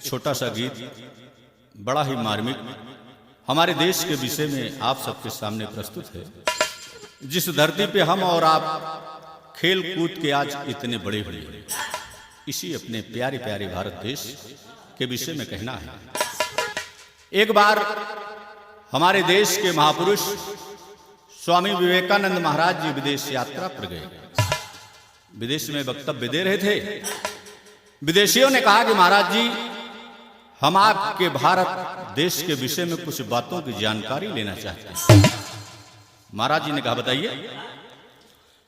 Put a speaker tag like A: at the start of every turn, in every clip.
A: छोटा सा गीत बड़ा ही मार्मिक हमारे देश के विषय में आप सबके सामने प्रस्तुत है। जिस धरती पे हम और आप खेल कूद के आज इतने बड़े हुए हैं, इसी अपने प्यारे प्यारे भारत देश के विषय में कहना है। एक बार हमारे देश के महापुरुष स्वामी विवेकानंद महाराज जी विदेश यात्रा पर गए। विदेश में वक्तव्य दे रहे थे। विदेशियों ने कहा कि महाराज जी, हम आपके भारत देश के विषय में कुछ बातों की जानकारी लेना चाहते हैं। महाराज जी ने कहा, बताइए।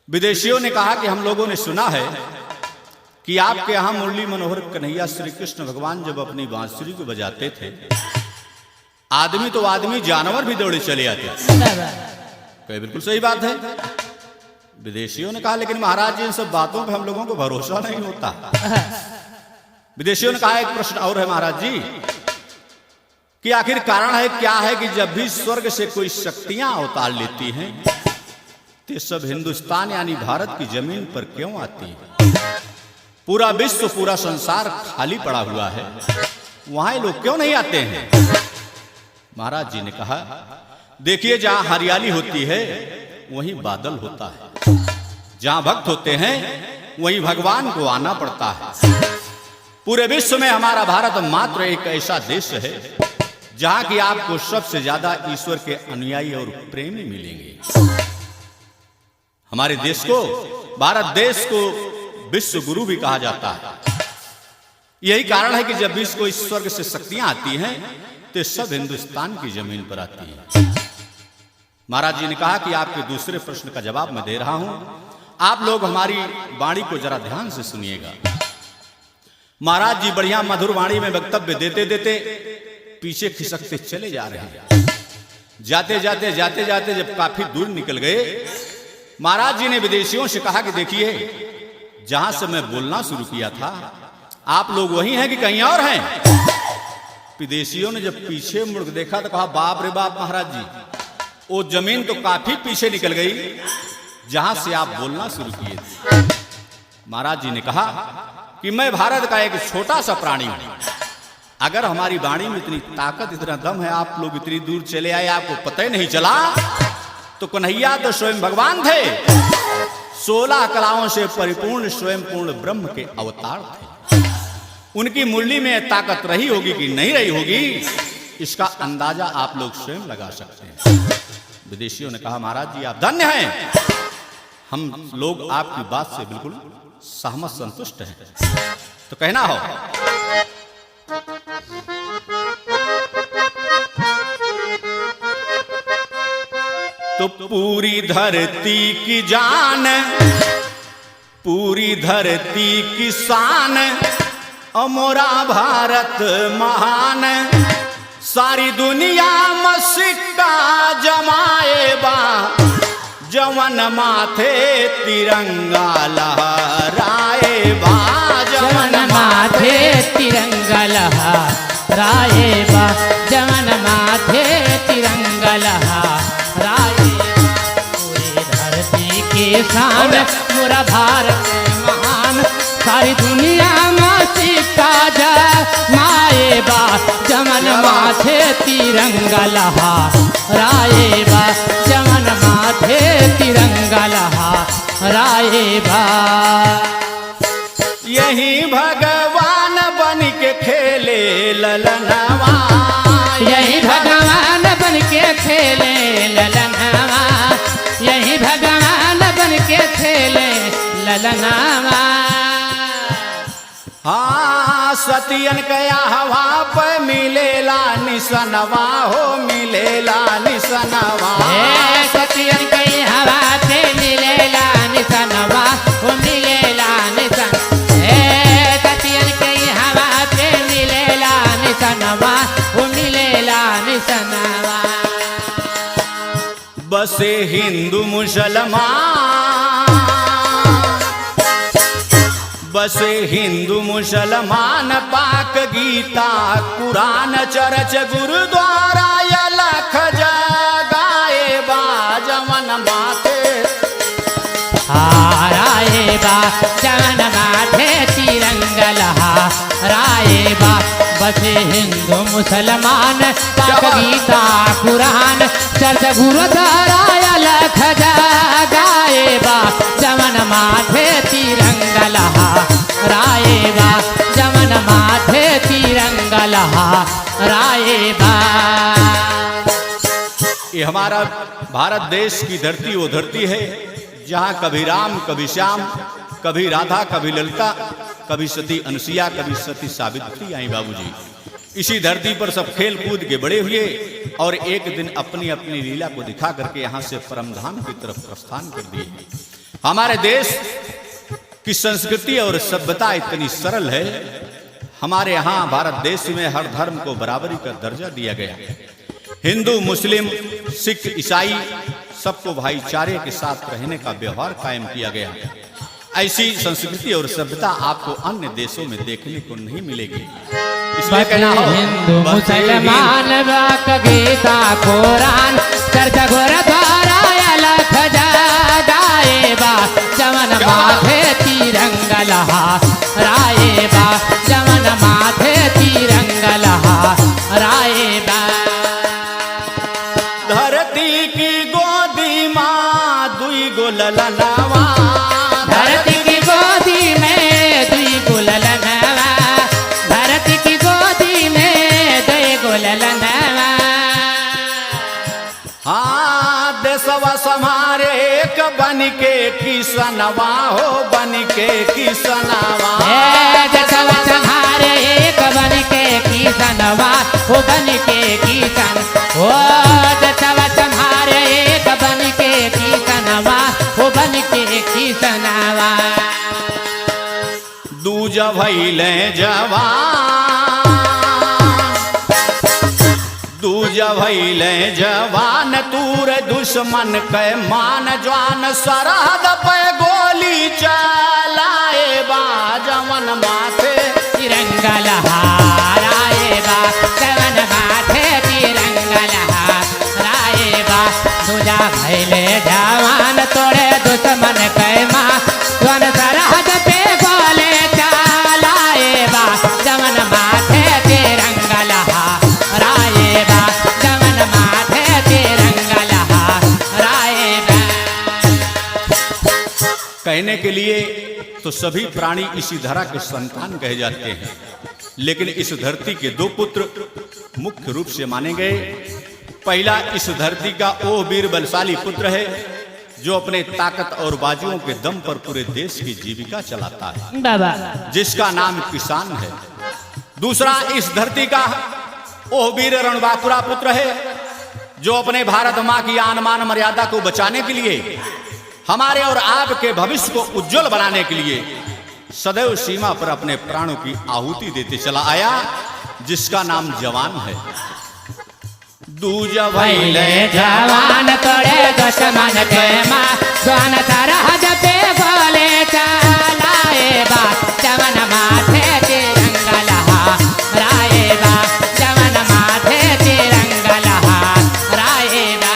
A: विदेशियों ने कहा कि हम लोगों ने सुना है कि आपके यहां मुरली मनोहर कन्हैया श्री कृष्ण भगवान जब अपनी बांसुरी को बजाते थे, आदमी तो आदमी, जानवर भी दौड़े चले आते थे। कहे बिल्कुल सही बात है। विदेशियों ने कहा, लेकिन महाराज जी इन सब बातों पे हम लोगों को भरोसा नहीं होता। विदेशियों ने कहा, एक प्रश्न और है महाराज जी, कि आखिर कारण है क्या है कि जब भी स्वर्ग से कोई शक्तियां अवतार लेती हैं तो सब हिंदुस्तान यानी भारत की जमीन पर क्यों आती है? पूरा विश्व, पूरा संसार खाली पड़ा हुआ है, वहां लोग क्यों नहीं आते हैं? महाराज जी ने कहा, देखिए, जहां हरियाली होती है वहीं बादल होता है, जहां भक्त होते हैं वहीं भगवान को आना पड़ता है। पूरे विश्व में हमारा भारत मात्र एक ऐसा देश है जहां की आपको सबसे ज्यादा ईश्वर के अनुयायी और प्रेमी मिलेंगे। हमारे देश को, भारत देश को विश्व गुरु भी कहा जाता है। यही कारण है कि जब भी कोई स्वर्ग से शक्तियां आती हैं तो सब हिंदुस्तान की जमीन पर आती हैं। महाराज जी ने कहा कि आपके दूसरे प्रश्न का जवाब मैं दे रहा हूं, आप लोग हमारी वाणी को जरा ध्यान से सुनिएगा। महाराज जी बढ़िया मधुर वाणी में वक्तव्य देते देते पीछे खिसकते चले जा रहे हैं। जाते जाते जब काफी दूर निकल गए, महाराज जी ने विदेशियों से कहा कि देखिए, जहां से मैं बोलना शुरू किया था आप लोग वही हैं कि कहीं और हैं? विदेशियों ने जब पीछे मुड़ देखा तो कहा, बाप रे बाप महाराज जी, वो जमीन तो काफी पीछे निकल गई जहां से आप बोलना शुरू किए थे। महाराज जी ने कहा कि मैं भारत का एक छोटा सा प्राणी हूं। अगर हमारी वाणी में इतनी ताकत, इतना दम है, आप लोग इतनी दूर चले आए, आपको पता ही नहीं चला, तो कन्हैया तो स्वयं भगवान थे, 16 कलाओं से परिपूर्ण स्वयं पूर्ण ब्रह्म के अवतार थे। उनकी मुरली में ताकत रही होगी कि नहीं रही होगी, इसका अंदाजा आप लोग स्वयं लगा सकते हैं। विदेशियों ने कहा, महाराज जी आप धन्य हैं, हम लोग आपकी बात से बिल्कुल सहमत संतुष्ट हैं। तो कहना हो, तो पूरी धरती की जान, पूरी धरती की शान, अमोरा भारत महान, सारी दुनिया में सिक्का जमाएबा, जवन माथे तिरंगा लहराएबा,
B: जवन माथे तिरंगा लहराएबा, जवन माथे शान मोरा भारत महान सारी दुनिया में सिक्का जा माए बा जमन माथे तिरंगा लहा राए बा जमन माथे तिरंगा लहा राए बा।
A: यही भगवान बन के खेले ललनवा,
B: यही भगवान बन के खेले ललनवा, यही भगवान बन के खेले ललनवा।
A: हाँ सतियन कया हवा पे मिलेला निसनवा हो मिलेला निसनवा।
B: सतियन कई हवा पे मिलेला निसनवा हो मिलेला निसन। सतियन कई हवा पे मिलेला निसनवा हो मिलेला निसनवा।
A: बसे हिंदू मुसलमान, बसे हिंदू मुसलमान पाक गीता कुरान चर्च गुरुद्वारा या लख जगाए बा जमन माथे
B: राए बा जमन माथे तिरंगा लहा राए बा। बसे हिंदू मुसलमान पाक गीता कुरान चर्च गुरुद्वारा या लख जगाए बा जमन माथे तिरंगा लहा राए बा जमन माथे तिरंगा लहा राए बा।
A: ये हमारा भारत देश की धरती वो धरती है जहाँ कभी राम कभी श्याम कभी राधा कभी ललिता कभी सती अनसुईया कभी सती सावित्री आई बाबूजी। इसी धरती पर सब खेल कूद के बड़े हुए और एक दिन अपनी अपनी लीला को दिखा करके यहाँ से परमधाम की तरफ प्रस्थान कर दिए। हमारे देश की संस्कृति और सभ्यता इतनी सरल है, हमारे यहाँ भारत देश में हर धर्म को बराबरी का दर्जा दिया गया। हिंदू मुस्लिम सिख ईसाई सबको भाईचारे के साथ रहने का व्यवहार कायम किया गया। ऐसी संस्कृति और सभ्यता आपको अन्य देशों में देखने को नहीं मिलेगी। इसलिए कहना हो
B: हिंदू मुसलमान बाक गीता कुरान चर्च गुरुद्वारा या लख जगाए बा जमन माथे तिरंगा लहा राए बा जमन माथे तिरंगा लहा राए बा।
A: धरती की गोदी माँ दुई गो ललनवा,
B: धरती की गोदी में दुई गो ललनवा, धरती की गोदी में दुई गो ललनवा।
A: हाँ देशवा समारे एक बन के किसनवा हो बन के किसनवा।
B: देशवा समारे एक बन के किसनवा हो बन के किसन हो देशवा समारे एक बन के किसनवा हो बन के किसनवा।
A: दूज भइले जवान, दूज भइले जवान तूर दुश्मन के मान जवान सरहद पे गोली चलाए बा जमन माथे
B: तिरंगा लहराए बा जमन माथे तिरंगा लहराए बा। दूजा भइले जवान तोरे दुश्मन के माँ जवान सरहद पे गोले चलाए बा जमन माथे तिरंगा लहराए बा जमन माथे तिरंगा लहराए बा।
A: कहने के लिए तो सभी प्राणी इसी धरा के संतान कहे जाते हैं, लेकिन इस धरती के दो पुत्र मुख्य रूप से माने गए। पहला इस धरती का वो वीर बलशाली पुत्र है जो अपने ताकत और बाजुओं के दम पर पूरे देश की जीविका चलाता है
B: बाबा,
A: जिसका नाम किसान है। दूसरा इस धरती का वो वीर रणबांकुरा पुत्र है जो अपने भारत माँ की आन मान मर्यादा को बचाने के लिए, हमारे और आपके भविष्य को उज्जवल बनाने के लिए सदैव सीमा पर अपने प्राणों की आहुति देते चला आया, जिसका नाम जवान है। दूज भइले
B: जवान तोड़े दुश्मन के माँ जवान सरहद पे गोले चलाए बा जवान माथे तिरंगा लहराए बा जवान माथे तिरंगा लहराए बा।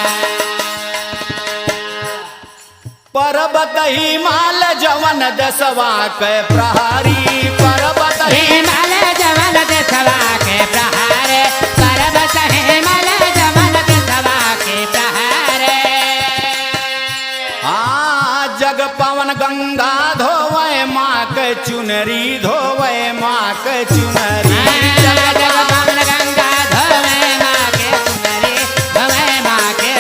A: पर पर्वत हिमाल जवन दसवा के प्रहारी पर्वत
B: हिमाल जवन दसवा के प्रहार पर्वत हिमाल जवन दसवा के प्रहार
A: जग पवन गंगा धोवे माँ के चुनरी धोवे माँ के चुनरी
B: जग पवन गंगा धोवे माँ के चुनरी धोवे माँ के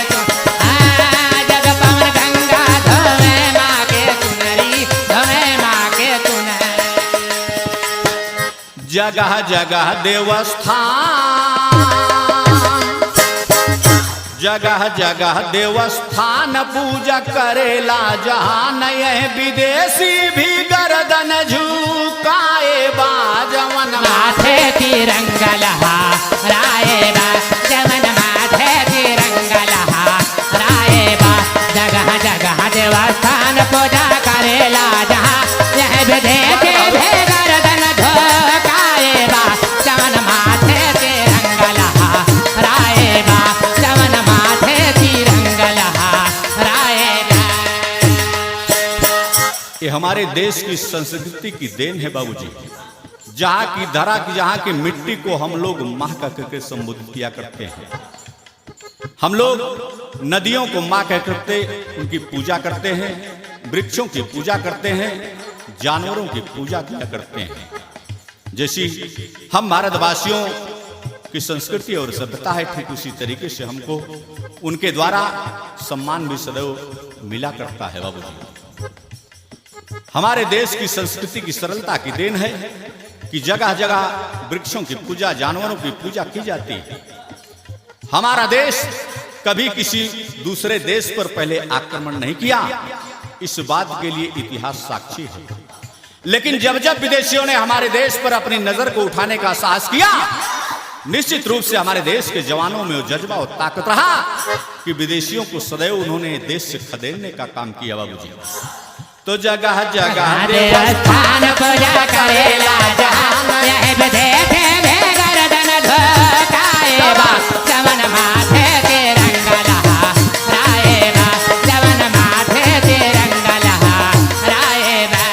B: जग पवन गंगा धोवे माँ के चुनरी धोवे माँ के चुनरी
A: जगह जगह देवस्थान जगह जगह देवस्थान पूजा करेला जहान यह विदेशी भी गर्दन झुकाए बाजवन
B: माथे तिरंगा लहराए बा जवन माथे तिरंगा लहराए बा जगह जगह देवस्थान पूजा करेला जहाँ यह विदेशी भी गर्दन झुकाए बा जवन माथे तिरंगा लहराए बा जवन माथे तिरंगा लहराए बा।
A: ये हमारे देश की संस्कृति की देन है बाबूजी। जहाँ की धरा की जहाँ की मिट्टी को हम लोग माँ का करके संबोधित किया करते हैं। हम लोग नदियों को माँ कह करते उनकी पूजा करते हैं, वृक्षों की पूजा करते हैं, जानवरों की पूजा किया करते हैं। जैसी हम भारतवासियों की संस्कृति और सभ्यता है, ठीक उसी तरीके से हमको उनके द्वारा सम्मान भी सदैव मिला करता है बाबूजी। हमारे देश की संस्कृति की सरलता की देन है कि जगह जगह वृक्षों की पूजा, जानवरों की पूजा की जाती है। हमारा देश कभी किसी दूसरे देश पर पहले आक्रमण नहीं किया, इस बात के लिए इतिहास साक्षी है। लेकिन जब जब विदेशियों ने हमारे देश पर अपनी नजर को उठाने का साहस किया, निश्चित रूप से हमारे देश के जवानों में वो जज्बा और ताकत रहा कि विदेशियों को सदैव उन्होंने देश से खदेड़ने का काम किया बाबूजी। तो जगह जगह
B: देवस्थान पूजा करेला जहाँ यह विदेशी भी गर्दन झुकाए बा जवन माथे तिरंगा लहराए बा जवन माथे तिरंगा लहराए बा।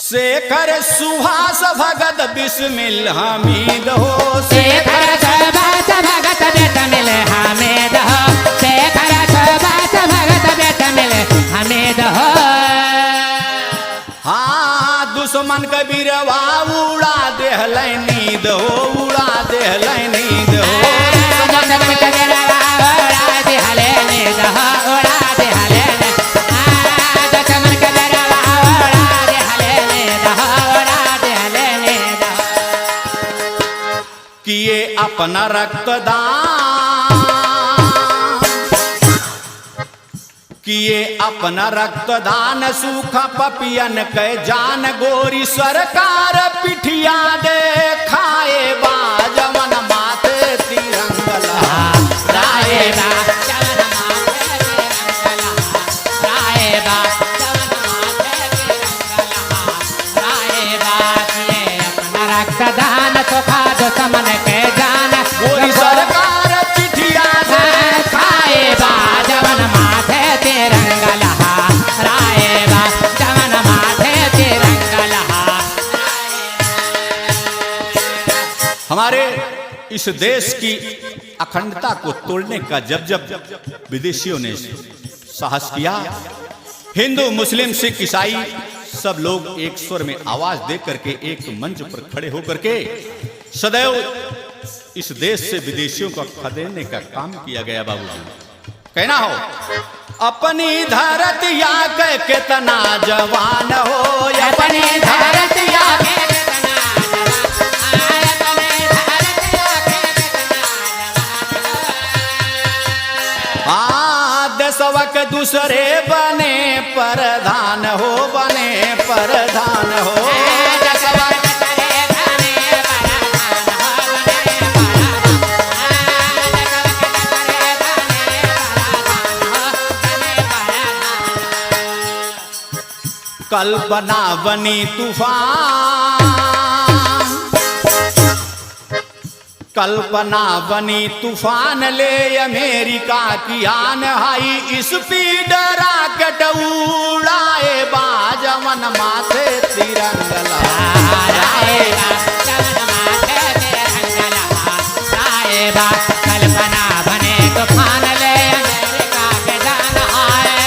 A: शेखर सुहास भगत बिस्मिल हमीद हो
B: शेखर सुभाष भगत बिस्मिल हमीद हो शेखर सुभाष भगत बिस्मिल हमीद हो।
A: हाँ दुश्मन कबीरवा उड़ा देहल नींद हो उड़ा देहल नींद हो
B: दुश्मन कबीरवा उड़ा देहल नींद हो उड़ा देहल दुश्मन कबीरवा उड़ा देहल नींद हो उड़ा देहल नींद
A: किए अपना रक्तदान किए अपना रक्तदान सूखा पपियन के जान गोरी सरकार पिठिया दे खाए बाजवन माथे तिरंगा
B: लहराए बा जवन माथे तिरंगा लहराए बा जवन माथे तिरंगा लहराए बा किए अपना रक्तदान सूखा दुश्मन के जान
A: गोरी सरकार पिठिया दे
B: खाए बा जवन माथे तिरंगा लहराए बा जवन माथे तिरंगा लहराए।
A: हमारे इस देश की अखंडता को तोड़ने का जब जब विदेशियों ने साहस किया, हिंदू मुस्लिम सिख ईसाई सब लोग एक स्वर में आवाज दे करके एक मंच पर खड़े होकर के सदैव इस देश से विदेशियों को खदेड़ने का काम किया गया बाबूजी। कहना हो अपनी धरतिया के कितना जवान हो अपनी धरतिया के देशवक दूसरे बने प्रधान हो बने प्रधान हो कल्पना बनी तूफान कल्पना बनी तूफान ले अमेरिका की आन हाई स्पीड रॉकेट उड़ाए बाजवन माथे तिरंगा लहराए
B: कल्पना बने तूफान ले अमेरिका के जान आए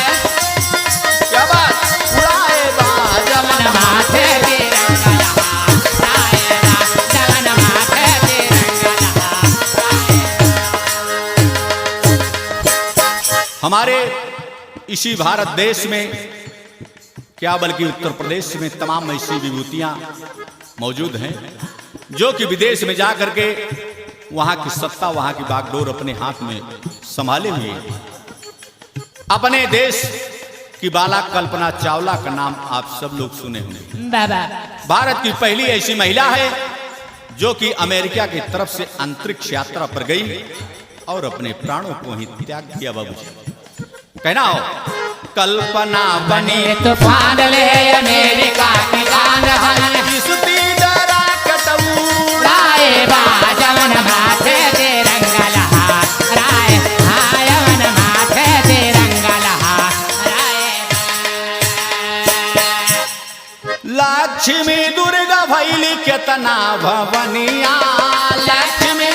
A: क्या बात उड़ाए बाजवन
B: माथे तिरंगा लहराए जवन माथे तिरंगा
A: हमारे इसी भारत देश में क्या बल्कि उत्तर प्रदेश में तमाम ऐसी विभूतियां मौजूद हैं जो कि विदेश में जा करके वहां की सत्ता वहां की बागडोर अपने हाथ में संभाले हुए। अपने देश की बाला कल्पना चावला का नाम आप सब लोग सुने होंगे।
B: बाबा
A: भारत की पहली ऐसी महिला है जो कि अमेरिका की तरफ से अंतरिक्ष यात्रा पर गई और अपने प्राणों को ही त्याग किया। बाबूजी कहना हो कल्पना बनी
B: तूफान ले अमेरिका की जान हाय
A: स्पीड रॉकेट
B: उड़ाए बाजवन माथे तिरंगा लहराए हायवन माथे तिरंगा लहराए
A: लक्ष्मी दुर्गा भैली केतना भवनिया लक्ष्मी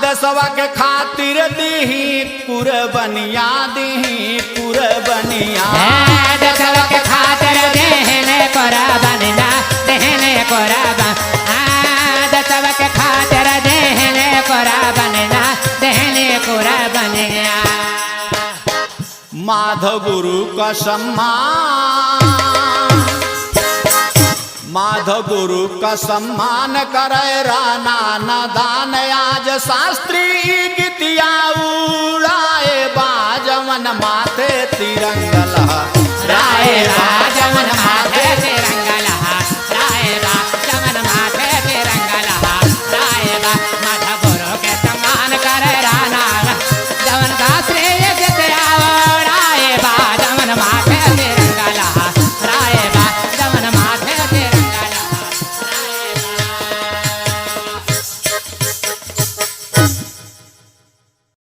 A: दसवा के खातिर दीही कुरबनिया दीही कुरबनिया
B: दसवा के खातिर देहने कुरबनिया देहने कुरबन दसवा के खातिर देहने कुरबनिया देहने कुरबनिया
A: माधव गुरु का सम्मान माधव गुरु का सम्मान करे राना नदान आज शास्त्री गीतिया उड़ाए बाजवन माथे तिरंगा लहराए
B: राजवन